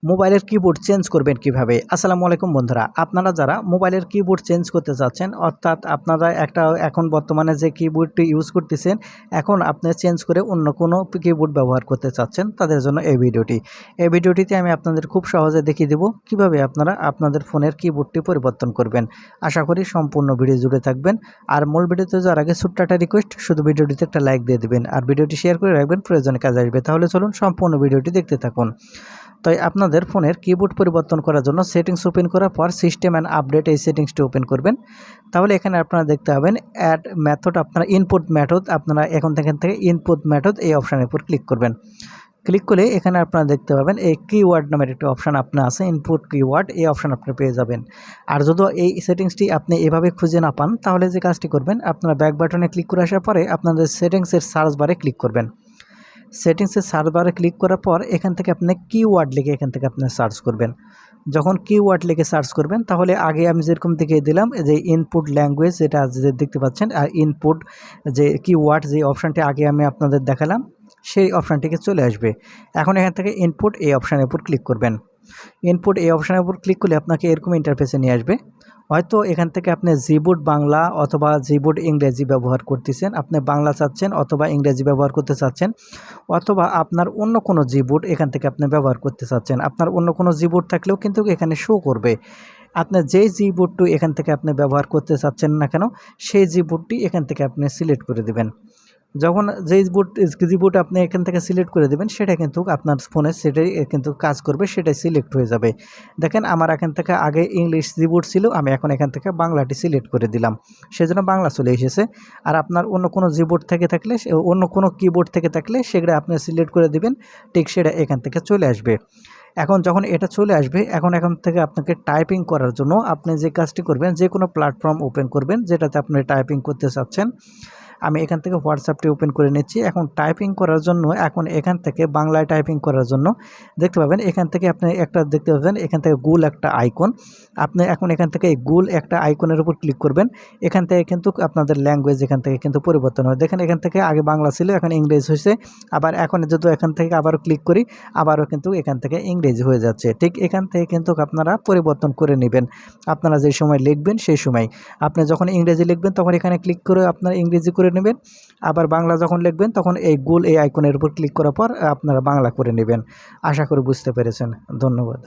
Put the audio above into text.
মোবাইলের keyboard change করবেন কিভাবে? আসসালামু আলাইকুম বন্ধুরা। আপনারা যারা মোবাইলের কিবোর্ড চেঞ্জ করতে চাচ্ছেন, অর্থাৎ আপনারা এখন বর্তমানে যে কিবোর্ডটি ইউজ করতেছেন, এখন আপনি চেঞ্জ করে অন্য কোনো কিবোর্ড ব্যবহার করতে চাচ্ছেন, তাদের জন্য এই ভিডিওটি। এই ভিডিওটিতে আমি আপনাদের খুব সহজে দেখিয়ে দেব কিভাবে আপনারা আপনাদের ফোনের কিবোর্ডটি পরিবর্তন করবেন। আশা করি সম্পূর্ণ ভিডিও জুড়ে থাকবেন। আর মূল ভিডিওতে যাওয়ার আগে ছোট্ট একটা রিকোয়েস্ট, শুধু ভিডিওটিতে একটা লাইক দিয়ে দিবেন আর ভিডিওটি শেয়ার করে রাখবেন, প্রয়োজনে কাজে আসবে। তাহলে চলুন সম্পূর্ণ ভিডিওটি দেখতে থাকুন। তাই আপনাদের ফোনের কিবোর্ড পরিবর্তন করার জন্য সেটিংস ওপেন করার পর সিস্টেম অ্যান্ড আপডেট এই সেটিংসটি ওপেন করবেন। তাহলে এখানে আপনারা দেখতে পাবেন অ্যাড মেথড, আপনারা ইনপুট মেথড, আপনারা এখান থেকে ইনপুট মেথড এই অপশানের উপর ক্লিক করবেন। ক্লিক করলে এখানে আপনারা দেখতে পাবেন এই কিওয়ার্ড নামের একটি অপশান আপনার আছে, ইনপুট কিওয়ার্ড, এই অপশান আপনি পেয়ে যাবেন। আর যদি এই সেটিংসটি আপনি এভাবে খুঁজে না পান, তাহলে যে কাজটি করবেন, আপনারা ব্যাক বাটনে ক্লিক করে আসার পরে আপনাদের সেটিংসের সার্চ বারে ক্লিক করবেন। সেটিংসের সার্চ বারে ক্লিক করার পর এখান থেকে আপনি কিওয়ার্ড লিখে এখান থেকে আপনি সার্চ করবেন। যখন কিওয়ার্ড লিখে সার্চ করবেন, তাহলে আগে আমি যেরকম দেখিয়ে দিলাম যে ইনপুট ল্যাঙ্গুয়েজ, যেটা যে দেখতে পাচ্ছেন, আর ইনপুট যে কিওয়ার্ড যে অপশানটি আগে আমি আপনাদের দেখালাম, সেই অপশানটিকে চলে আসবে। এখন এখান থেকে ইনপুট এই অপশানের উপর ক্লিক করবেন। ইনপুট এই অপশানের উপর ক্লিক করলে আপনাকে এরকম ইন্টারফেসে নিয়ে আসবে। হয়তো এখান থেকে আপনি জিবোর্ড বাংলা অথবা জিবোর্ড ইংরেজি ব্যবহার করতেছেন, আপনি বাংলা চাচ্ছেন অথবা ইংরেজি ব্যবহার করতে চাচ্ছেন, অথবা আপনার অন্য কোনো জিবোর্ড এখান থেকে আপনি ব্যবহার করতে চাচ্ছেন। আপনার অন্য কোনো জিবোর্ড থাকলেও কিন্তু এখানে শো করবে। আপনার যেই জিবোর্ডটি এখান থেকে আপনি ব্যবহার করতে চাচ্ছেন না কেন, সেই জিবোর্ডটি এখান থেকে আপনি সিলেক্ট করে দেবেন। যখন যেই জিবোর্ড আপনি এখান থেকে সিলেক্ট করে দেবেন, সেটা কিন্তু আপনার ফোনে সেটাই কিন্তু কাজ করবে, সেটাই সিলেক্ট হয়ে যাবে। দেখেন, আমার এখান থেকে আগে ইংলিশ জিবোর্ড ছিল, আমি এখন এখান থেকে বাংলাটি সিলেক্ট করে দিলাম, সেজন্য বাংলা চলে এসেছে। আর আপনার অন্য কোনো জিবোর্ড থেকে থাকলে, অন্য কোনো কিবোর্ড থেকে থাকলে, সেটা আপনি সিলেক্ট করে দিবেন, ঠিক সেটা এখান থেকে চলে আসবে। এখন যখন এটা চলে আসবে, এখান থেকে আপনাকে টাইপিং করার জন্য আপনি যে কাজটি করবেন, যে কোনো প্ল্যাটফর্ম ওপেন করবেন যেটাতে আপনি টাইপিং করতে চাচ্ছেন। আমি এখান থেকে হোয়াটসঅ্যাপটি ওপেন করে নিচ্ছি। এখন টাইপিং করার জন্য, এখন এখান থেকে বাংলায় টাইপিং করার জন্য দেখতে পাবেন, এখান থেকে আপনি একটা দেখতে পাবেন, এখান থেকে গোল একটা আইকন। আপনি এখন এখান থেকে এই গোল একটা আইকনের উপর ক্লিক করবেন। এখান থেকে কিন্তু আপনাদের ল্যাঙ্গুয়েজ এখান থেকে কিন্তু পরিবর্তন হয়। দেখেন, এখান থেকে আগে বাংলা ছিল, এখন ইংরেজি হয়েছে। আবার এখন যদি এখান থেকে আবারও ক্লিক করি, আবারও কিন্তু এখান থেকে ইংরেজি হয়ে যাচ্ছে। ঠিক এখান থেকে কিন্তু আপনারা পরিবর্তন করে নেবেন। আপনারা যে সময় লিখবেন সেই সময়, আপনি যখন ইংরেজি লিখবেন তখন এখানে ক্লিক করে আপনারা ইংরেজি করে নেবেন। আবার বাংলা যখন লিখবেন তখন এই গোল এই আইকনের উপর ক্লিক করার পর আপনারা বাংলা করে নেবেন। আশা করি বুঝতে পেরেছেন। ধন্যবাদ।